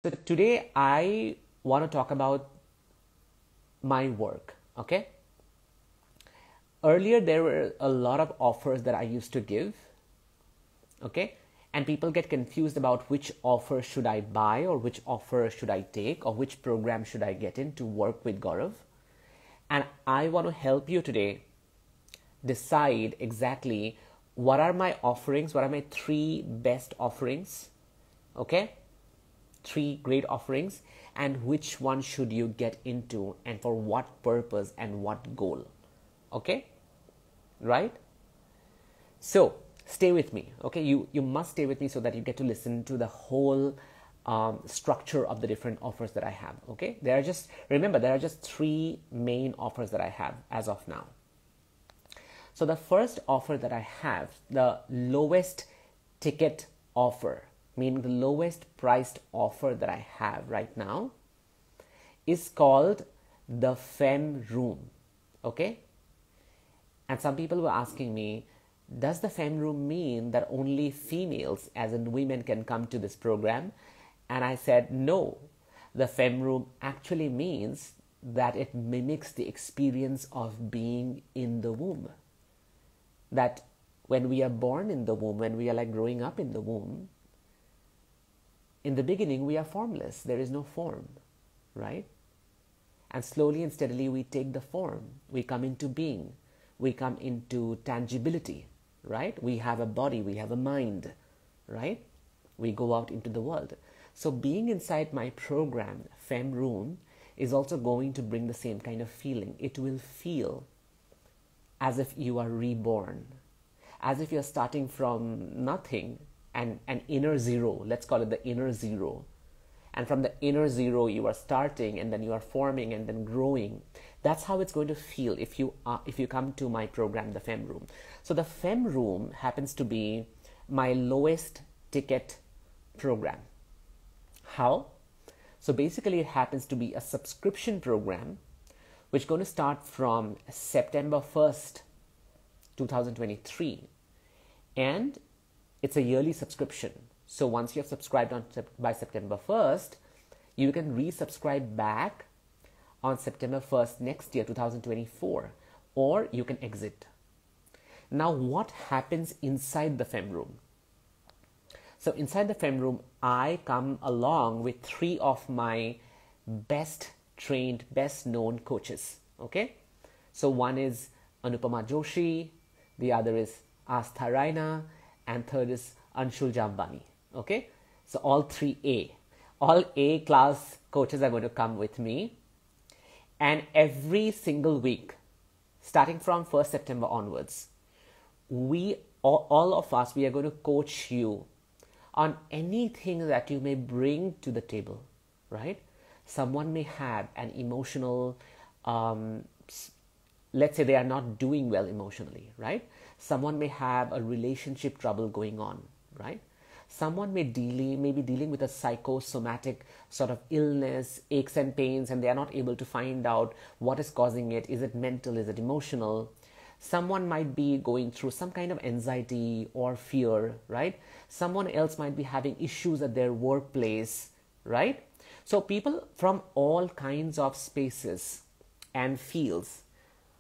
So today I want to talk about my work, okay? Earlier there were a lot of offers that I used to give, okay? And people get confused about which offer should I buy or which offer should I take or which program should I get in to work with Gaurav. And I want to help you today decide exactly what are my offerings, what are my three best offerings, okay? Three great offerings, and which one should you get into and for what purpose and what goal, okay? Right? So stay with me, okay? You must stay with me so that you get to listen to the whole structure of the different offers that I have, okay? Remember, there are just three main offers that I have as of now. So the first offer that I have, the lowest ticket offer, meaning the lowest priced offer that I have right now, is called the FEM Room, okay? And some people were asking me, does the FEM Room mean that only females, as in women, can come to this program? And I said, no, the FEM Room actually means that it mimics the experience of being in the womb. That when we are born in the womb, when we are like growing up in the womb, in the beginning we are formless. There is no form, right? And slowly and steadily we take the form. We come into being. We come into tangibility, right? We have a body, we have a mind, right? We go out into the world. So being inside my program, FEM Room, is also going to bring the same kind of feeling. It will feel as if you are reborn, as if you're starting from nothing and an inner zero. Let's call it the inner zero. And from the inner zero, you are starting, and then you are forming, and then growing. That's how it's going to feel if you come to my program, the FEM Room. So the FEM Room happens to be my lowest ticket program. How? So basically, it happens to be a subscription program which is going to start from September 1st, 2023. And it's a yearly subscription. So once you have subscribed by September 1st, you can resubscribe back on September 1st next year, 2024, or you can exit. Now, what happens inside the FEM Room? So inside the FEM Room, I come along with three of my best trained, best known coaches, okay? So one is Anupama Joshi, the other is Astha Raina, and third is Anshul Jambani, okay? So all A class coaches are going to come with me, and every single week, starting from 1st September onwards, all of us, we are going to coach you on anything that you may bring to the table, right? Someone may have an emotional, let's say they are not doing well emotionally, right? Someone may have a relationship trouble going on, right? Someone may be dealing with a psychosomatic sort of illness, aches and pains, and they are not able to find out what is causing it. Is it mental? Is it emotional? Someone might be going through some kind of anxiety or fear, right? Someone else might be having issues at their workplace, right? So people from all kinds of spaces and fields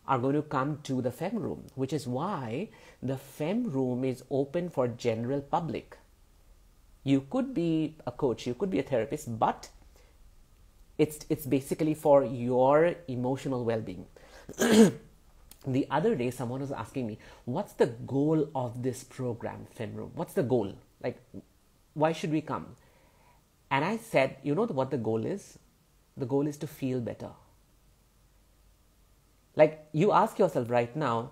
are going to come to the FEM Room, which is why the FEM Room is open for general public. You could be a coach, you could be a therapist, but it's basically for your emotional well-being. The other day, someone was asking me, what's the goal of this program, FEM Room? What's the goal? Like, why should we come? And I said, you know what the goal is? The goal is to feel better. Like, you ask yourself right now,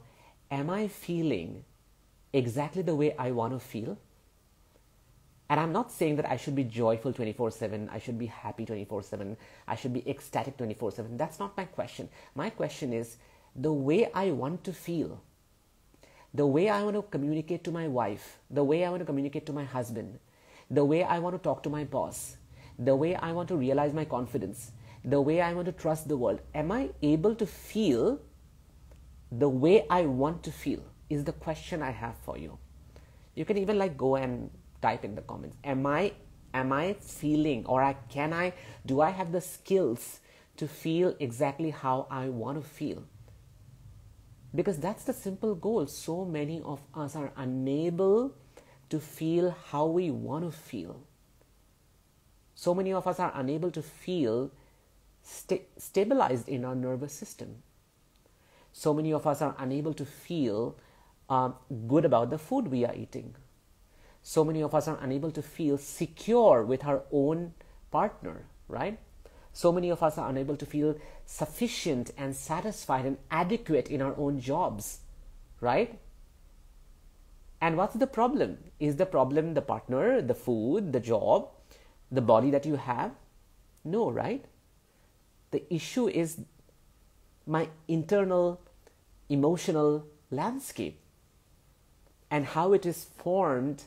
am I feeling exactly the way I want to feel? And I'm not saying that I should be joyful 24/7, I should be happy 24/7, I should be ecstatic 24/7. That's not my question. My question is, the way I want to feel, the way I want to communicate to my wife, the way I want to communicate to my husband, the way I want to talk to my boss, the way I want to realize my confidence, the way I want to trust the world, am I able to feel the way I want to feel is the question I have for you. You can even like go and type in the comments. Am I Am I feeling, or do I have the skills to feel exactly how I want to feel? Because that's the simple goal. So many of us are unable to feel how we want to feel. So many of us are unable to feel stabilized in our nervous system. So many of us are unable to feel good about the food we are eating. So many of us are unable to feel secure with our own partner, right? So many of us are unable to feel sufficient and satisfied and adequate in our own jobs, right? And what's the problem? Is the problem the partner, the food, the job, the body that you have? No, right? The issue is my internal emotional landscape and how it is formed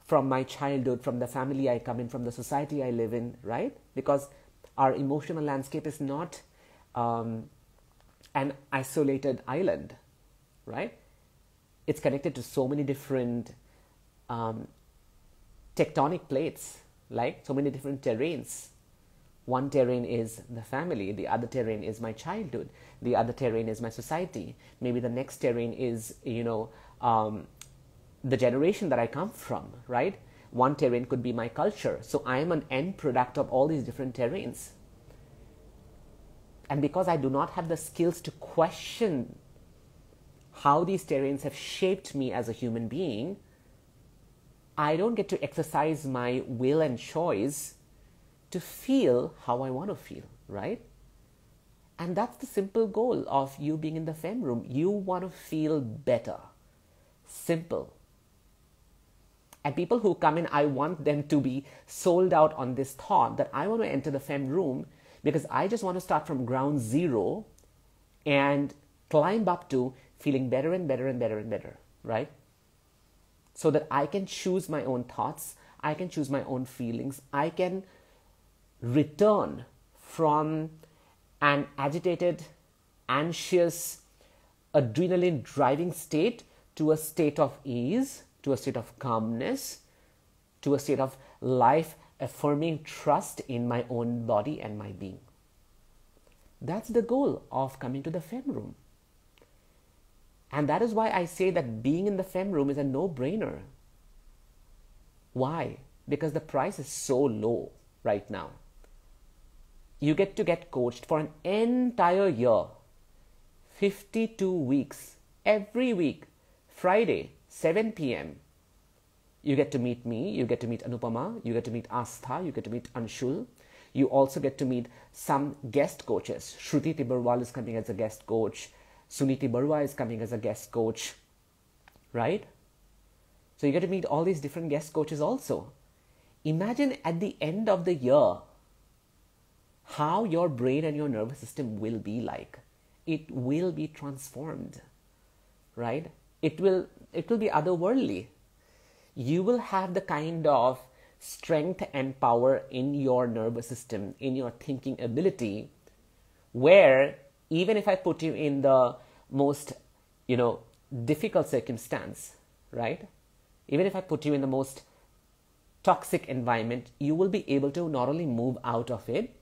from my childhood, from the family I come in, from the society I live in, right? Because our emotional landscape is not an isolated island, right? It's connected to so many different tectonic plates, like so many different terrains. One terrain is the family, the other terrain is my childhood, the other terrain is my society. Maybe the next terrain is, the generation that I come from, right? One terrain could be my culture. So I am an end product of all these different terrains. And because I do not have the skills to question how these terrains have shaped me as a human being, I don't get to exercise my will and choice to feel how I want to feel, right? And that's the simple goal of you being in the FEM room. You want to feel better. Simple. And people who come in, I want them to be sold out on this thought that I want to enter the FEM room because I just want to start from ground zero and climb up to feeling better and better and better and better, right? So that I can choose my own thoughts, I can choose my own feelings, I can return from an agitated, anxious, adrenaline driving state to a state of ease, to a state of calmness, to a state of life affirming trust in my own body and my being. That's the goal of coming to the FEM room. And that is why I say that being in the FEM room is a no-brainer. Why? Because the price is so low right now. You get to get coached for an entire year, 52 weeks, every week, Friday, 7 p.m. You get to meet me, you get to meet Anupama, you get to meet Astha, you get to meet Anshul. You also get to meet some guest coaches. Shruti Tibarwal is coming as a guest coach. Suniti Barua is coming as a guest coach, right? So you get to meet all these different guest coaches also. Imagine at the end of the year how your brain and your nervous system will be like. It will be transformed, right? It will be otherworldly. You will have the kind of strength and power in your nervous system, in your thinking ability, where even if I put you in the most, difficult circumstance, right? Even if I put you in the most toxic environment, you will be able to not only move out of it,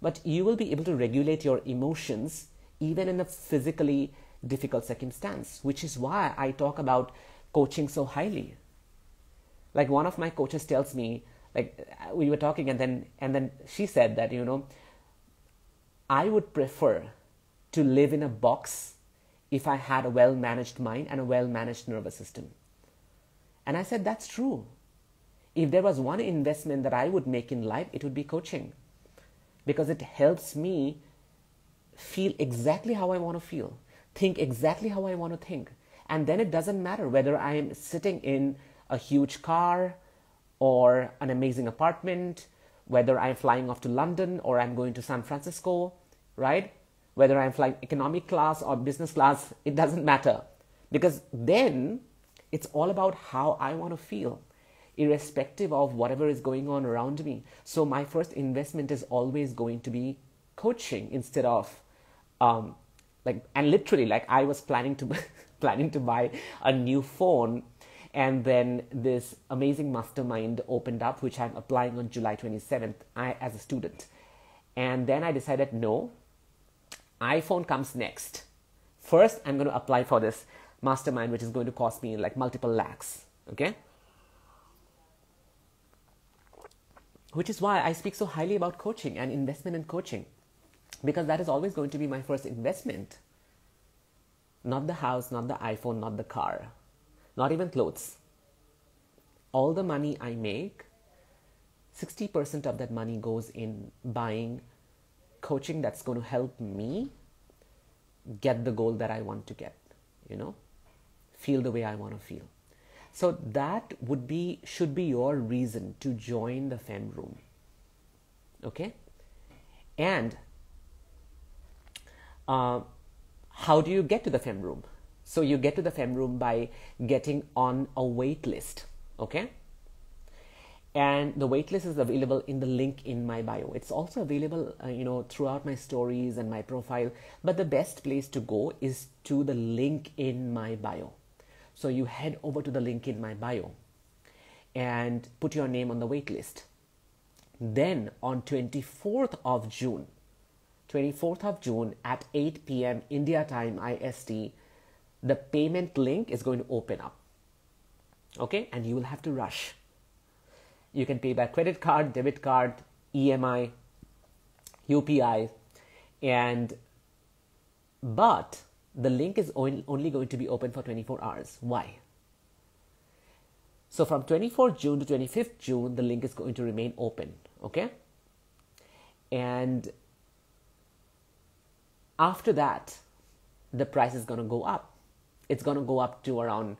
but you will be able to regulate your emotions even in a physically difficult circumstance, which is why I talk about coaching so highly. Like one of my coaches tells me, like we were talking and then she said that, I would prefer to live in a box if I had a well-managed mind and a well-managed nervous system. And I said, that's true. If there was one investment that I would make in life, it would be coaching, because it helps me feel exactly how I want to feel, think exactly how I want to think. And then it doesn't matter whether I am sitting in a huge car or an amazing apartment, whether I'm flying off to London or I'm going to San Francisco, right? Whether I'm flying economic class or business class, it doesn't matter. Because then it's all about how I want to feel, irrespective of whatever is going on around me. So my first investment is always going to be coaching instead of and literally, like I was planning to buy a new phone, And then this amazing mastermind opened up, which I'm applying on July 27th as a student. And then I decided, no, iPhone comes next. First, I'm going to apply for this mastermind, which is going to cost me like multiple lakhs. Okay? Which is why I speak so highly about coaching and investment in coaching. Because that is always going to be my first investment. Not the house, not the iPhone, not the car, not even clothes. All the money I make, 60% of that money goes in buying coaching that's going to help me get the goal that I want to get, feel the way I want to feel. So that should be your reason to join the FEM room. Okay? And how do you get to the FEM room? So you get to the FEM room by getting on a wait list. Okay? And the waitlist is available in the link in my bio. It's also available, throughout my stories and my profile. But the best place to go is to the link in my bio. So you head over to the link in my bio and put your name on the waitlist. Then on 24th of June at 8 p.m. India time IST, the payment link is going to open up. Okay? And you will have to rush. You can pay by credit card, debit card, EMI, UPI, but the link is only going to be open for 24 hours. Why? So from 24th June to 25th June, the link is going to remain open. Okay? And after that, the price is going to go up. It's going to go up to around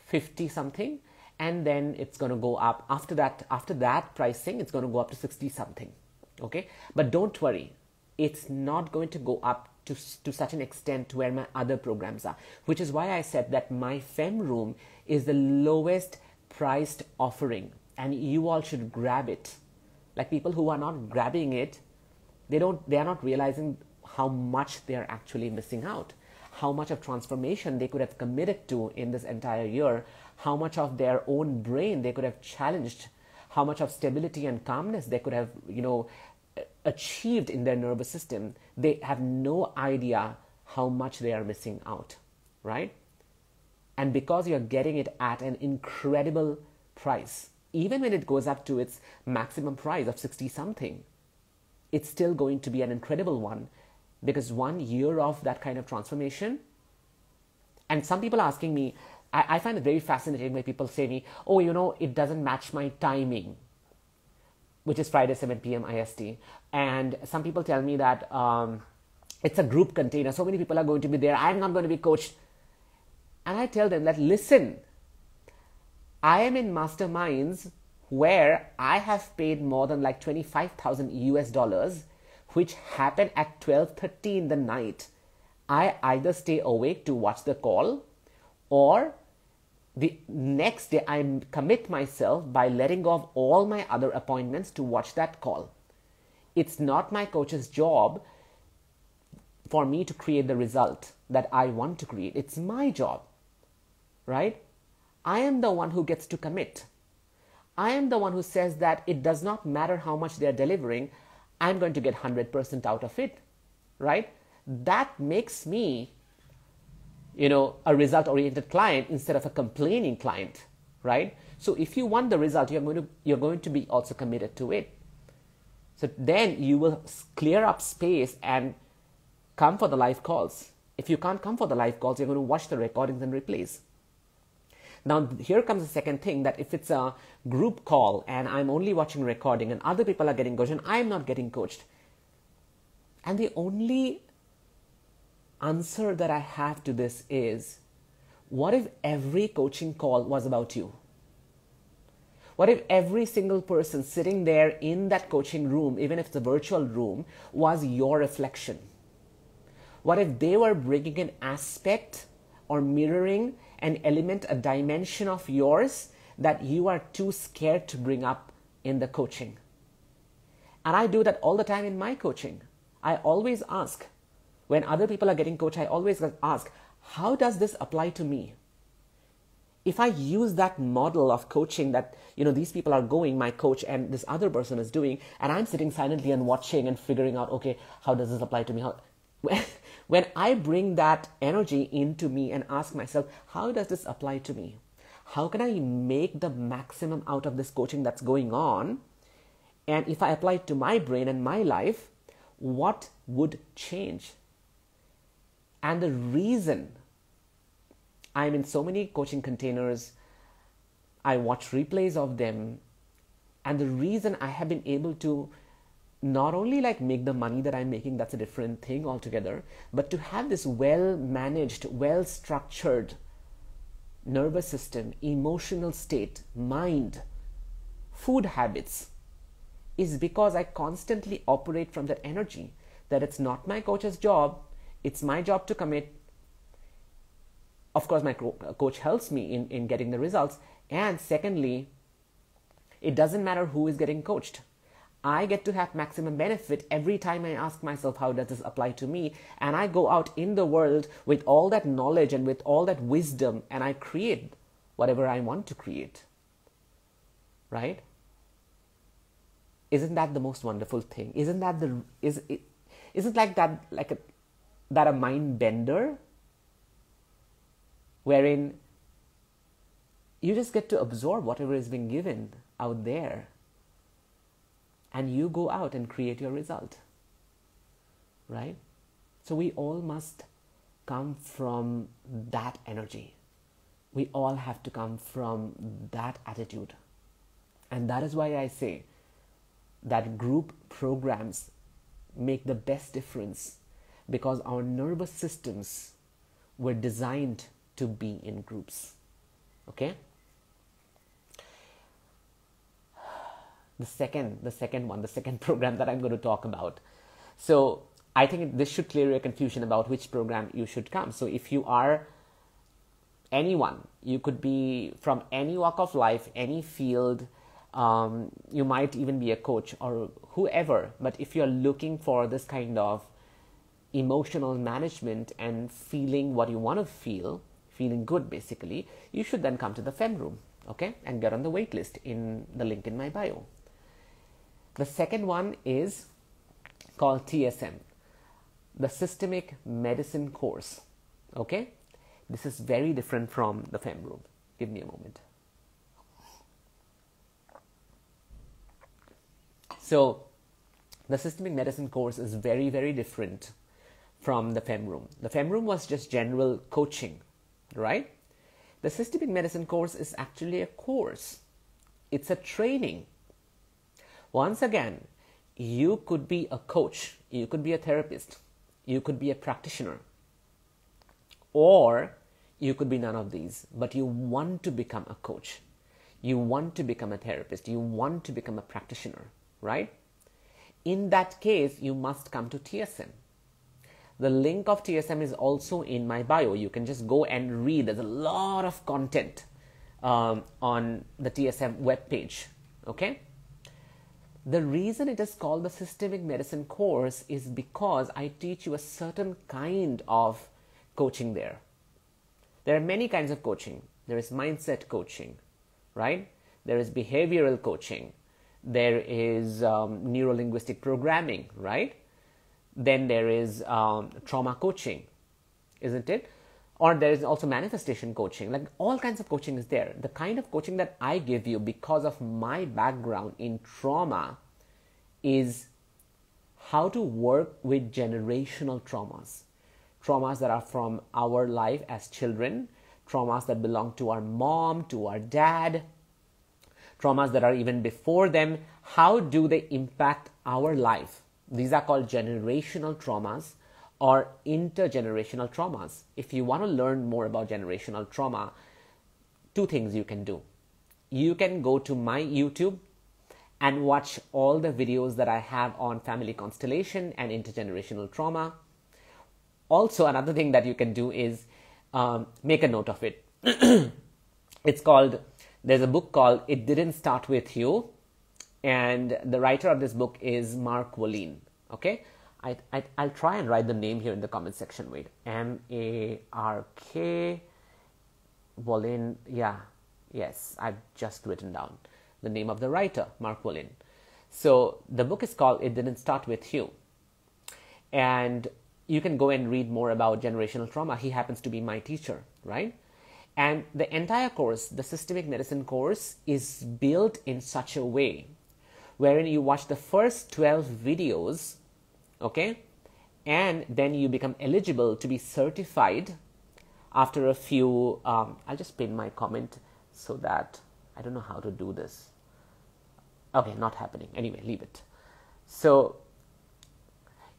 50 something. And then it's going to go up after that pricing, it's going to go up to 60 something. Okay. But don't worry. It's not going to go up to such an extent where my other programs are, which is why I said that my FEM room is the lowest priced offering and you all should grab it. Like people who are not grabbing it, they are not realizing how much they are actually missing out, how much of transformation they could have committed to in this entire year, how much of their own brain they could have challenged, how much of stability and calmness they could have, achieved in their nervous system. They have no idea how much they are missing out, right? And because you're getting it at an incredible price, even when it goes up to its maximum price of 60 something, it's still going to be an incredible one, because 1 year of that kind of transformation. And some people are asking me, I find it very fascinating when people say to me, oh, it doesn't match my timing, which is Friday, 7 p.m. IST. And some people tell me that it's a group container. So many people are going to be there. I'm not going to be coached. And I tell them that, listen, I am in masterminds where I have paid more than like 25,000 US dollars, which happen at 12:30 in the night. I either stay awake to watch the call, or the next day I commit myself by letting go of all my other appointments to watch that call. It's not my coach's job for me to create the result that I want to create. It's my job, right? I am the one who gets to commit. I am the one who says that it does not matter how much they're delivering, I'm going to get 100% out of it, right? That makes me, a result-oriented client instead of a complaining client, right? So if you want the result, you're going to be also committed to it. So then you will clear up space and come for the live calls. If you can't come for the live calls, you're going to watch the recordings and replays. Now, here comes the second thing, that if it's a group call and I'm only watching recording and other people are getting coached and I'm not getting coached, and the only answer that I have to this is, what if every coaching call was about you? What if every single person sitting there in that coaching room, even if it's a virtual room, was your reflection? What if they were bringing an aspect or mirroring an element, a dimension of yours that you are too scared to bring up in the coaching? And I do that all the time in my coaching. I always ask, when other people are getting coached, I always ask, how does this apply to me? if I use that model of coaching that, these people are going, my coach and this other person is doing, and I'm sitting silently and watching and figuring out, okay, how does this apply to me? When I bring that energy into me and ask myself, how does this apply to me? How can I make the maximum out of this coaching that's going on? And if I apply it to my brain and my life, what would change? And the reason I'm in so many coaching containers, I watch replays of them, and the reason I have been able to not only make the money that I'm making, that's a different thing altogether, but to have this well-managed, well-structured nervous system, emotional state, mind, food habits, is because I constantly operate from that energy, that it's not my coach's job, it's my job to commit. Of course, my coach helps me in getting the results. And secondly, it doesn't matter who is getting coached. I get to have maximum benefit every time I ask myself, how does this apply to me? And I go out in the world with all that knowledge and with all that wisdom, and I create whatever I want to create. Right? Isn't that the most wonderful thing? Isn't that a mind bender? Wherein you just get to absorb whatever is being given out there, and you go out and create your result, right? So we all must come from that energy. We all have to come from that attitude. And that is why I say that group programs make the best difference, because our nervous systems were designed to be in groups. Okay? The second program that I'm going to talk about. So I think this should clear your confusion about which program you should come. So if you are anyone, you could be from any walk of life, any field, you might even be a coach or whoever, but if you're looking for this kind of emotional management and feeling what you want to feel, feeling good basically, you should then come to the FEM room, okay, and get on the wait list in the link in my bio. The second one is called TSM, the Systemic Medicine course, okay. This is very different from the FEM room. Give me a moment. So the Systemic Medicine course is very, very different from the FEM room. The FEM room was just general coaching, right? The Systemic Medicine course is actually a course. It's a training. Once again, you could be a coach, you could be a therapist, you could be a practitioner, or you could be none of these, but you want to become a coach, you want to become a therapist, you want to become a practitioner, right? In that case, you must come to TSM. The link of TSM is also in my bio. You can just go and read. There's a lot of content on the TSM webpage, okay? The reason it is called the Systemic Medicine course is because I teach you a certain kind of coaching there. There are many kinds of coaching. There is mindset coaching, right? There is behavioral coaching. There is neuro-linguistic programming, right? Then there is trauma coaching, isn't it? Or there is also manifestation coaching. Like all kinds of coaching is there. The kind of coaching that I give you because of my background in trauma is how to work with generational traumas. Traumas that are from our life as children, traumas that belong to our mom, to our dad, traumas that are even before them. How do they impact our life? These are called generational traumas or intergenerational traumas. If you want to learn more about generational trauma, two things you can do. You can go to my YouTube and watch all the videos that I have on family constellation and intergenerational trauma. Also, another thing that you can do is make a note of it. There's a book called It Didn't Start With You, and the writer of this book is Mark Wallin, okay? I'll try and write the name here in the comment section. Wait, M-A-R-K-W-A-L-L-I-N. Wallin, yeah, yes, I've just written down the name of the writer, Mark Wallin. So the book is called It Didn't Start With You. And you can go and read more about generational trauma. He happens to be my teacher, right? And the entire course, the systemic medicine course, is built in such a way wherein you watch the first 12 videos, okay? And then you become eligible to be certified after a few, I'll just pin my comment so that, I don't know how to do this. Okay, not happening. Anyway, leave it. So,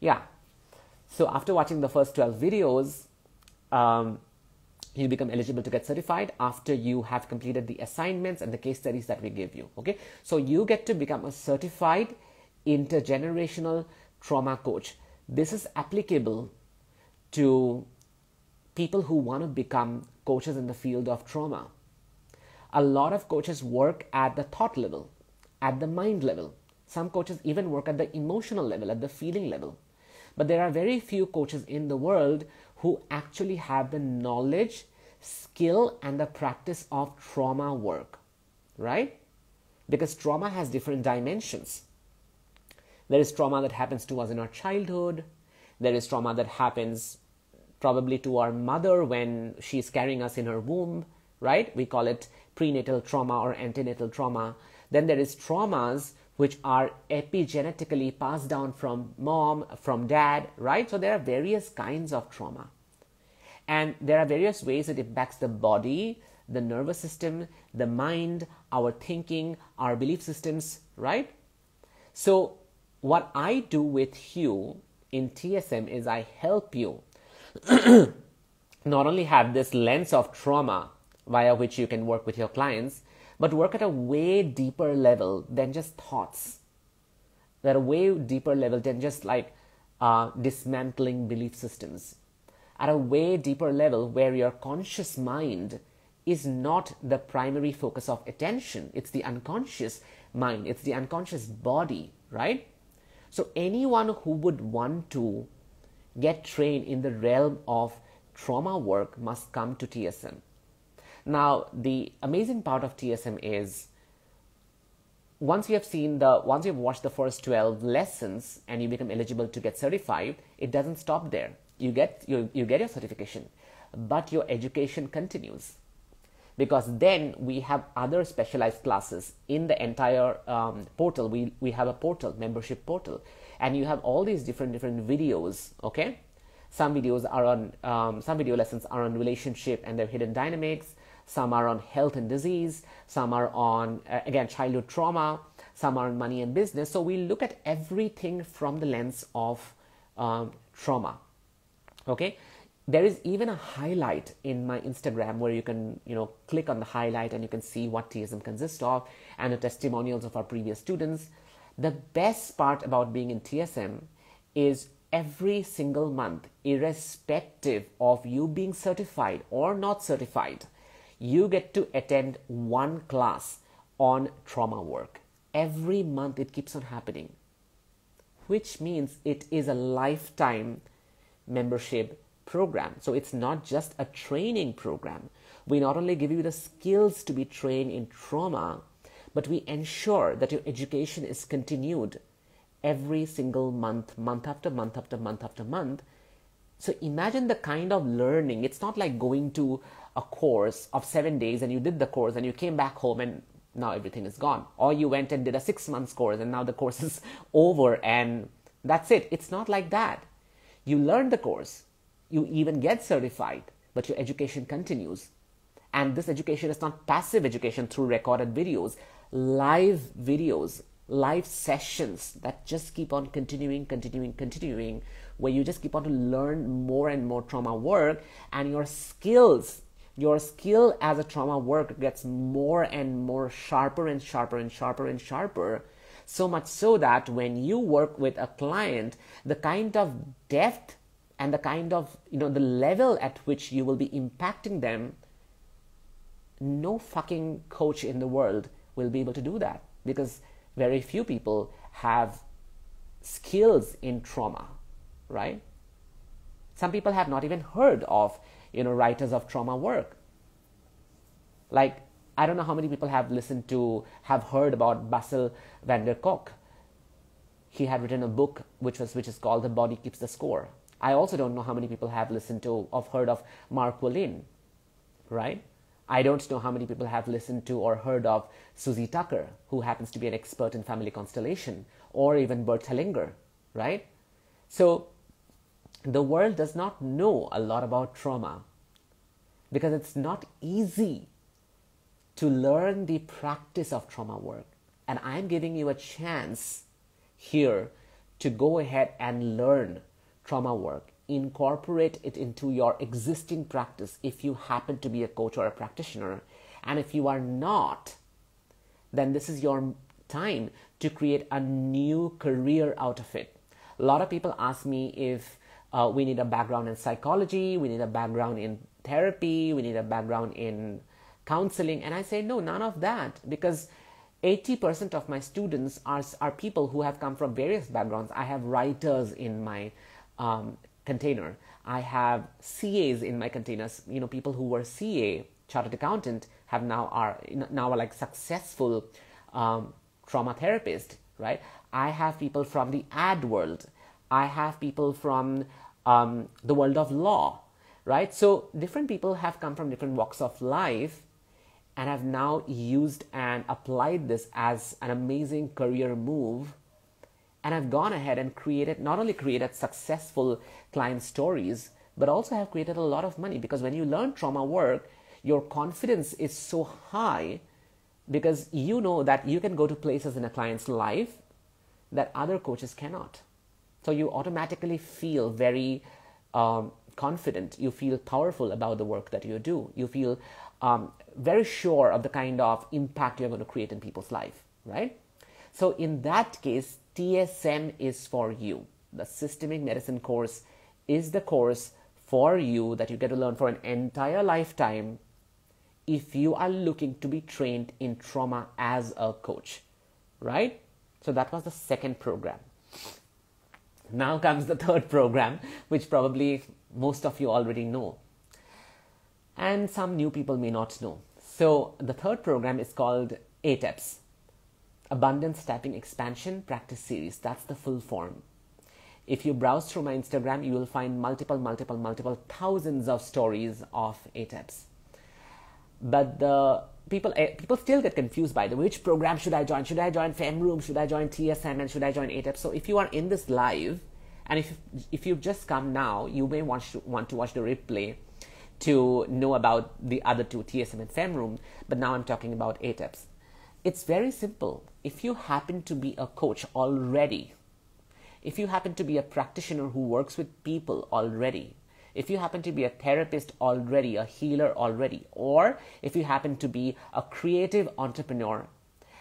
yeah. So after watching the first 12 videos, you become eligible to get certified after you have completed the assignments and the case studies that we give you, okay? So you get to become a certified intergenerational trauma coach. This is applicable to people who want to become coaches in the field of trauma. A lot of coaches work at the thought level, at the mind level. Some coaches even work at the emotional level, at the feeling level. But there are very few coaches in the world who actually have the knowledge, skill, and the practice of trauma work, right? Because trauma has different dimensions. There is trauma that happens to us in our childhood. There is trauma that happens probably to our mother when she's carrying us in her womb, right? We call it prenatal trauma or antenatal trauma. Then there is traumas which are epigenetically passed down from mom, from dad, right? So there are various kinds of trauma. And there are various ways it impacts the body, the nervous system, the mind, our thinking, our belief systems, right? So what I do with you in TSM is I help you not only have this lens of trauma via which you can work with your clients, but work at a way deeper level than just thoughts. At a way deeper level than just like dismantling belief systems. At a way deeper level where your conscious mind is not the primary focus of attention. It's the unconscious mind. It's the unconscious body, right? So anyone who would want to get trained in the realm of trauma work must come to TSM. Now, the amazing part of TSM is once you've watched the first 12 lessons and you become eligible to get certified, it doesn't stop there. You get your certification, but your education continues. Because then we have other specialized classes in the entire portal. We have a portal, membership portal, and you have all these different videos, okay? Some videos are on, some video lessons are on relationship and their hidden dynamics. Some are on health and disease. Some are on, again, childhood trauma. Some are on money and business. So we look at everything from the lens of trauma, okay? There is even a highlight in my Instagram where you can, click on the highlight and you can see what TSM consists of and the testimonials of our previous students. The best part about being in TSM is every single month, irrespective of you being certified or not certified, you get to attend one class on trauma work. Every month it keeps on happening, which means it is a lifetime membership program. So it's not just a training program. We not only give you the skills to be trained in trauma, but we ensure that your education is continued every single month, month after month after month after month. So imagine the kind of learning. It's not like going to a course of 7 days and you did the course and you came back home and now everything is gone. Or you went and did a 6 months course and now the course is over and that's it. It's not like that. You learn the course. You even get certified, but your education continues. And this education is not passive education through recorded videos, live videos, live sessions that just keep on continuing, where you just keep on to learn more and more trauma work, and your skill as a trauma worker gets more and more sharper and sharper, so much so that when you work with a client, the kind of depth and the kind of, the level at which you will be impacting them, no fucking coach in the world will be able to do that, because very few people have skills in trauma, right? Some people have not even heard of, writers of trauma work. Like, I don't know how many people have heard about Bessel van der Kolk. He had written a book which is called The Body Keeps the Score. I also don't know how many people have heard of Mark Wallin, right? I don't know how many people have listened to or heard of Susie Tucker, who happens to be an expert in family constellation, or even Bert Hellinger, right? So the world does not know a lot about trauma because it's not easy to learn the practice of trauma work. And I'm giving you a chance here to go ahead and learn trauma work, incorporate it into your existing practice if you happen to be a coach or a practitioner. And if you are not, then this is your time to create a new career out of it. A lot of people ask me if we need a background in psychology, we need a background in therapy, we need a background in counseling. And I say, no, none of that, because 80% of my students are people who have come from various backgrounds. I have writers in my container. I have CAs in my containers. You know, people who were CA, chartered accountant, are like successful trauma therapists, right? I have people from the ad world. I have people from the world of law, right? So different people have come from different walks of life and have now used and applied this as an amazing career move. And I've gone ahead and not only created successful client stories, but also have created a lot of money, because when you learn trauma work, your confidence is so high because you know that you can go to places in a client's life that other coaches cannot. So you automatically feel very confident. You feel powerful about the work that you do. You feel very sure of the kind of impact you're going to create in people's life, right? So in that case, TSM is for you. The Systemic Medicine course is the course for you that you get to learn for an entire lifetime if you are looking to be trained in trauma as a coach, right? So that was the second program. Now comes the third program, which probably most of you already know, and some new people may not know. So the third program is called ATEPS, Abundance Tapping Expansion Practice Series. That's the full form. If you browse through my Instagram, you will find multiple thousands of stories of ATEPS. But the people still get confused by which program should I join? Should I join FEM ROOM? Should I join TSM? And should I join ATEPS? So if you are in this live, and if you've just come now, you may want to watch the replay to know about the other two, TSM and FEM ROOM. But now I'm talking about ATEPS. It's very simple. If you happen to be a coach already, if you happen to be a practitioner who works with people already, if you happen to be a therapist already, a healer already, or if you happen to be a creative entrepreneur,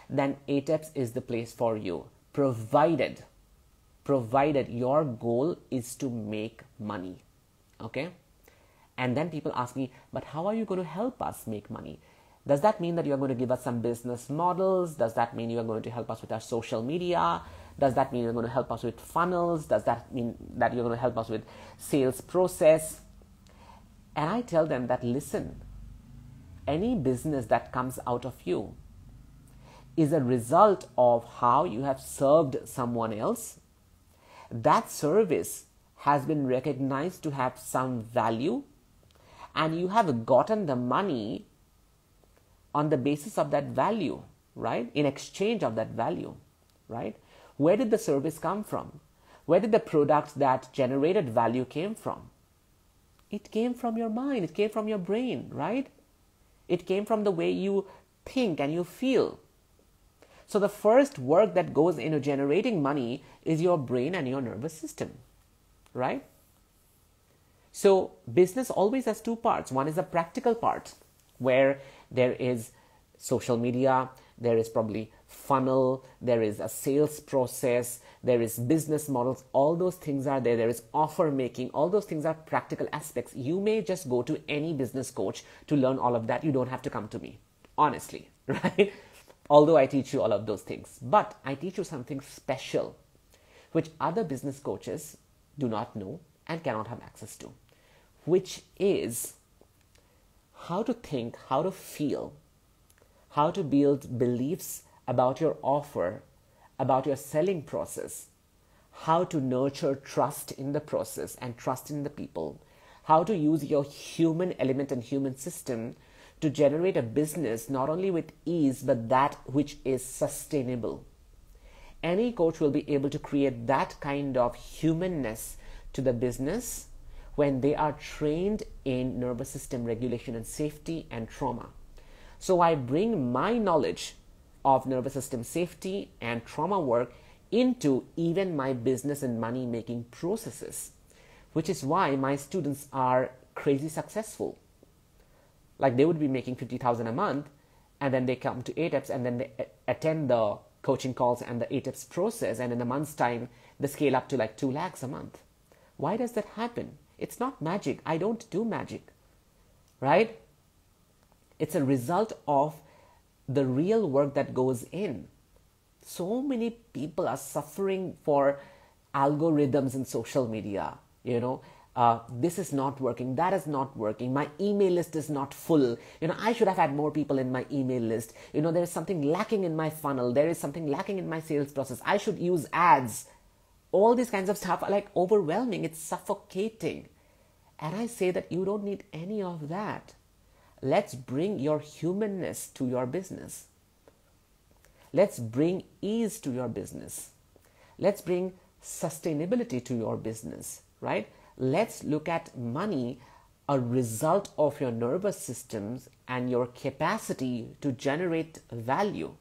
then ATEPS is the place for you, provided your goal is to make money, okay? And then people ask me, but how are you going to help us make money? Does that mean that you're going to give us some business models? Does that mean you're going to help us with our social media? Does that mean you're going to help us with funnels? Does that mean that you're going to help us with sales process? And I tell them that, listen, any business that comes out of you is a result of how you have served someone else. That service has been recognized to have some value, and you have gotten the money on the basis of that value, right? In exchange of that value, right? Where did the service come from? Where did the product that generated value came from? It came from your mind. It came from your brain, right? It came from the way you think and you feel. So the first work that goes into generating money is your brain and your nervous system, right? So business always has two parts. One is a practical part where there is social media, there is probably funnel, there is a sales process, there is business models, all those things are there. There is offer making, all those things are practical aspects. You may just go to any business coach to learn all of that. You don't have to come to me, honestly, right? Although I teach you all of those things, but I teach you something special, which other business coaches do not know and cannot have access to, which is how to think, how to feel, how to build beliefs about your offer, about your selling process, how to nurture trust in the process and trust in the people, how to use your human element and human system to generate a business not only with ease but that which is sustainable. Any coach will be able to create that kind of humanness to the business when they are trained in nervous system regulation and safety and trauma. So I bring my knowledge of nervous system safety and trauma work into even my business and money making processes, which is why my students are crazy successful. Like they would be making 50,000 a month, and then they come to ATEPS and then they attend the coaching calls and the ATEPS process, and in a month's time they scale up to like 2 lakhs a month. Why does that happen? It's not magic. I don't do magic, right? It's a result of the real work that goes in. So many people are suffering for algorithms in social media. This is not working, that is not working, my email list is not full. I should have had more people in my email list. There is something lacking in my funnel. There is something lacking in my sales process. I should use ads. All these kinds of stuff are like overwhelming. It's suffocating. And I say that you don't need any of that. Let's bring your humanness to your business. Let's bring ease to your business. Let's bring sustainability to your business, right? Let's look at money, a result of your nervous systems and your capacity to generate value,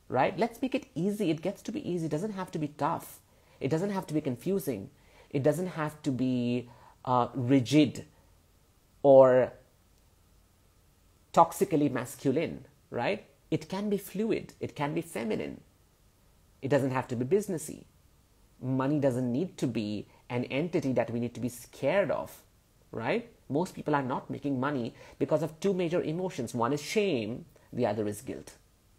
right? Let's make it easy. It gets to be easy. It doesn't have to be tough. It doesn't have to be confusing. It doesn't have to be rigid or toxically masculine, right? It can be fluid. It can be feminine. It doesn't have to be businessy. Money doesn't need to be an entity that we need to be scared of, right? Most people are not making money because of two major emotions. One is shame, the other is guilt,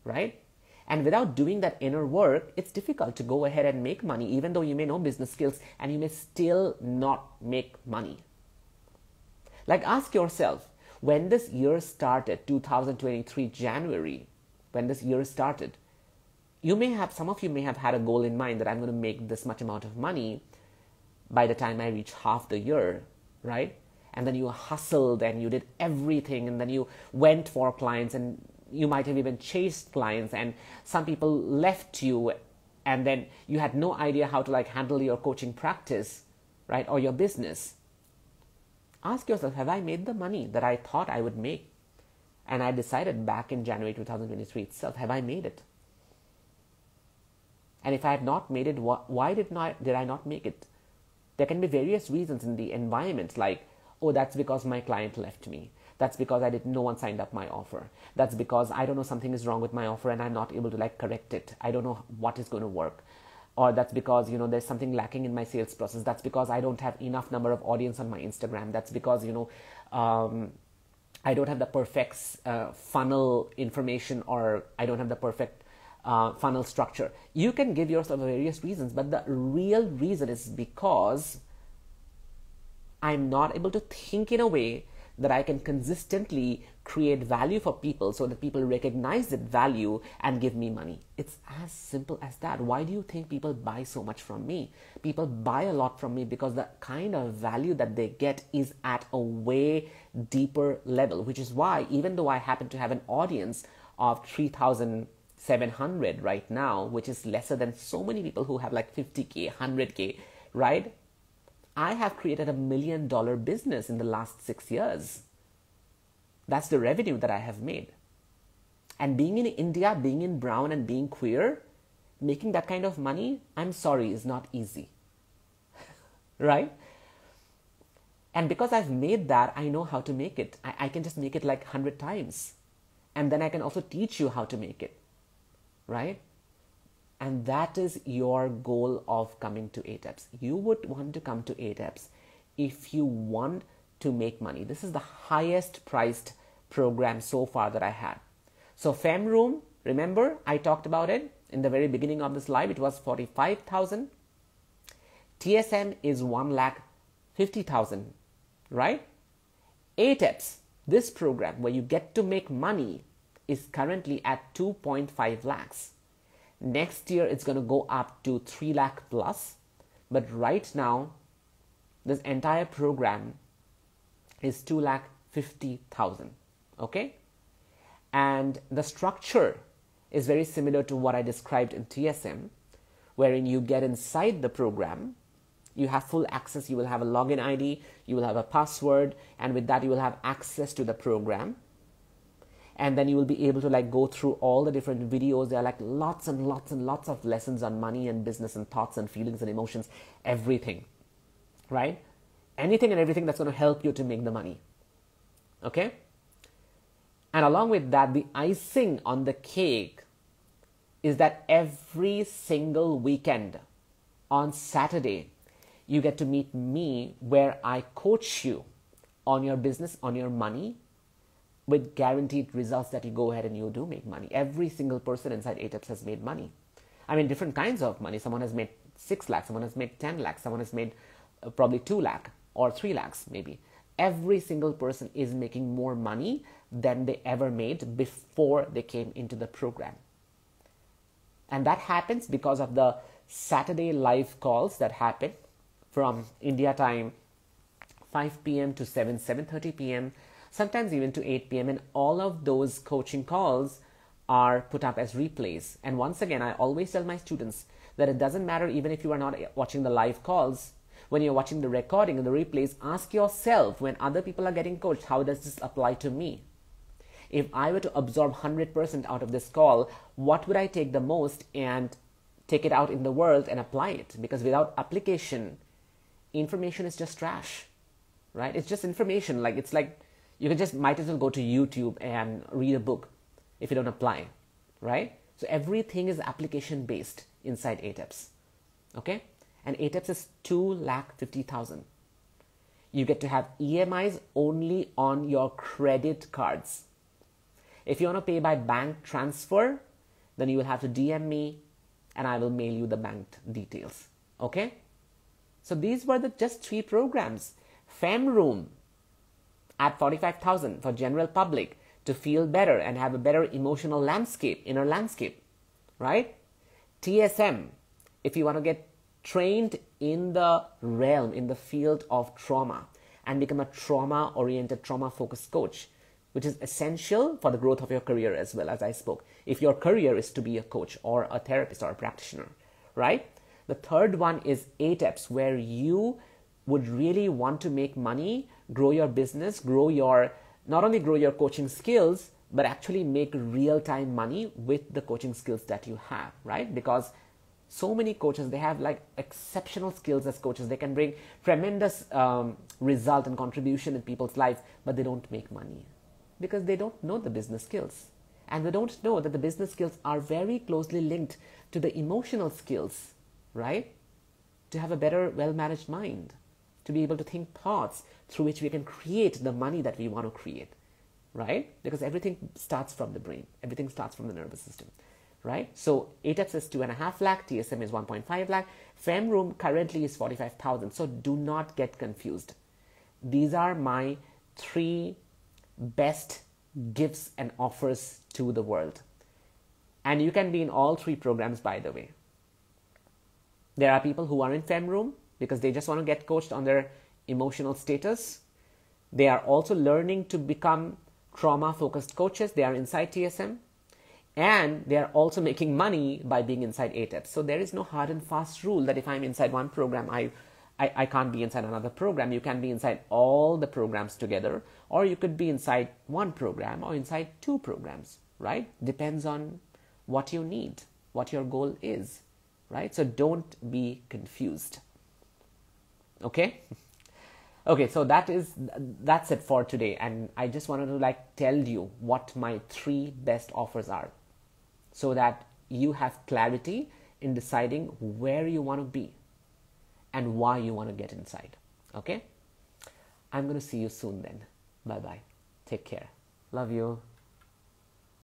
right? And without doing that inner work, it's difficult to go ahead and make money, even though you may know business skills and you may still not make money. Like ask yourself, when this year started, 2023 January, when this year started, some of you may have had a goal in mind that I'm going to make this much amount of money by the time I reach half the year, right? And then you hustled and you did everything, and then you went for clients, and you might have even chased clients, and some people left you, and then you had no idea how to handle your coaching practice, right? Or your business. Ask yourself, have I made the money that I thought I would make? And I decided back in January 2023 itself, have I made it? And if I have not made it, why did I not make it? There can be various reasons in the environment, like, oh, that's because my client left me. That's because no one signed up my offer. That's because I don't know, something is wrong with my offer and I'm not able to correct it. I don't know what is going to work. Or that's because, there's something lacking in my sales process. That's because I don't have enough number of audience on my Instagram. That's because, I don't have the perfect funnel information, or I don't have the perfect funnel structure. You can give yourself various reasons, but the real reason is because I'm not able to think in a way that I can consistently create value for people so that people recognize that value and give me money. It's as simple as that. Why do you think people buy so much from me? People buy a lot from me because the kind of value that they get is at a way deeper level, which is why even though I happen to have an audience of 3,700 right now, which is lesser than so many people who have 50K, 100K, right? I have created $1 million business in the last 6 years. That's the revenue that I have made. And being in India, being in brown and being queer, making that kind of money, I'm sorry, is not easy. Right? And because I've made that, I know how to make it. I can just make it 100 times. And then I can also teach you how to make it. Right? And that is your goal of coming to ATEPS. You would want to come to ATEPS if you want to make money. This is the highest priced program so far that I had. So FEM Room, remember I talked about it in the very beginning of this live. It was 45,000. TSM is 1,50,000, right? ATEPS, this program where you get to make money is currently at 2.5 lakhs. Next year, it's going to go up to 3 lakh plus. But right now, this entire program is 2,50,000. Okay? And the structure is very similar to what I described in TSM, wherein you get inside the program, you have full access, you will have a login ID, you will have a password, and with that you will have access to the program. And then you will be able to like go through all the different videos. There are like lots and lots and lots of lessons on money and business and thoughts and feelings and emotions, everything, right? Anything and everything that's going to help you to make the money, okay? And along with that, the icing on the cake is that every single weekend on Saturday, you get to meet me where I coach you on your business, on your money, with guaranteed results that you go ahead and you do make money. Every single person inside ATEPS has made money. I mean, different kinds of money. Someone has made 6 lakhs, someone has made 10 lakhs, someone has made probably 2 lakh or 3 lakhs maybe. Every single person is making more money than they ever made before they came into the program. And that happens because of the Saturday live calls that happen from India time 5 p.m. to 7:30 p.m., sometimes even to 8 p.m. And all of those coaching calls are put up as replays. And once again, I always tell my students that it doesn't matter even if you are not watching the live calls. When you're watching the recording and the replays, ask yourself, when other people are getting coached, how does this apply to me? If I were to absorb 100% out of this call, what would I take the most and take it out in the world and apply it? Because without application, information is just trash, right? It's just information. Like, it's like you can just might as well go to YouTube and read a book if you don't apply, right? So everything is application based inside ATEPS, okay? And ATEPS is 2,50,000. You get to have EMIs only on your credit cards. If you want to pay by bank transfer, then you will have to DM me and I will mail you the bank details, okay? So these were the just 3 programs. FEM Room at 45,000 for general public to feel better and have a better emotional landscape, inner landscape, right? TSM, if you want to get trained in the realm, in the field of trauma and become a trauma-oriented, trauma-focused coach, which is essential for the growth of your career as well, as I spoke. If your career is to be a coach or a therapist or a practitioner, right? The third one is ATEPS, where you would really want to make money, grow your business, not only grow your coaching skills, but actually make real-time money with the coaching skills that you have, right? Because so many coaches, they have like exceptional skills as coaches. They can bring tremendous result and contribution in people's lives, but they don't make money because they don't know the business skills. And they don't know that the business skills are very closely linked to the emotional skills, right? To have a better, well-managed mind, to be able to think thoughts through which we can create the money that we want to create, right? Because everything starts from the brain. Everything starts from the nervous system, right? So ATEPS is 2.5 lakh, TSM is 1.5 lakh, FEM Room currently is 45,000. So do not get confused. These are my 3 best gifts and offers to the world. And you can be in all 3 programs, by the way. There are people who are in FEM Room because they just want to get coached on their emotional status. They are also learning to become trauma-focused coaches. They are inside TSM. And they are also making money by being inside ATEPS. So there is no hard and fast rule that if I'm inside one program, I can't be inside another program. You can be inside all the programs together, or you could be inside one program or inside 2 programs, right? Depends on what you need, what your goal is, right? So don't be confused. Okay? Okay, so that's it for today. And I just wanted to tell you what my 3 best offers are so that you have clarity in deciding where you want to be and why you want to get inside. Okay? I'm going to see you soon then. Bye-bye. Take care. Love you.